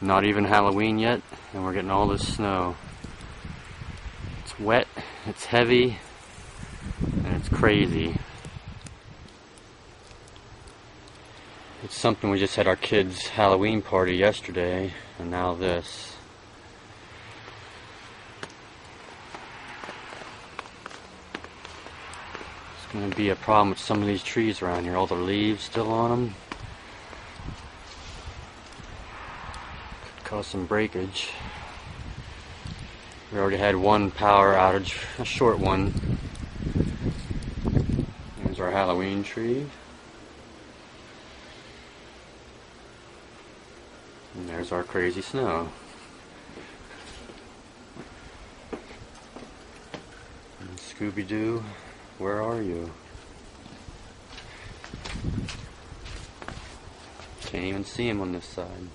Not even Halloween yet, and we're getting all this snow. It's wet, it's heavy, and it's crazy. It's something. We just had our kids' Halloween party yesterday, and now this. It's going to be a problem with some of these trees around here. All the leaves still on them. Could cause some breakage. We already had one power outage, a short one. There's our Halloween tree. And there's our crazy snow. And Scooby-Doo, where are you? Can't even see him on this side.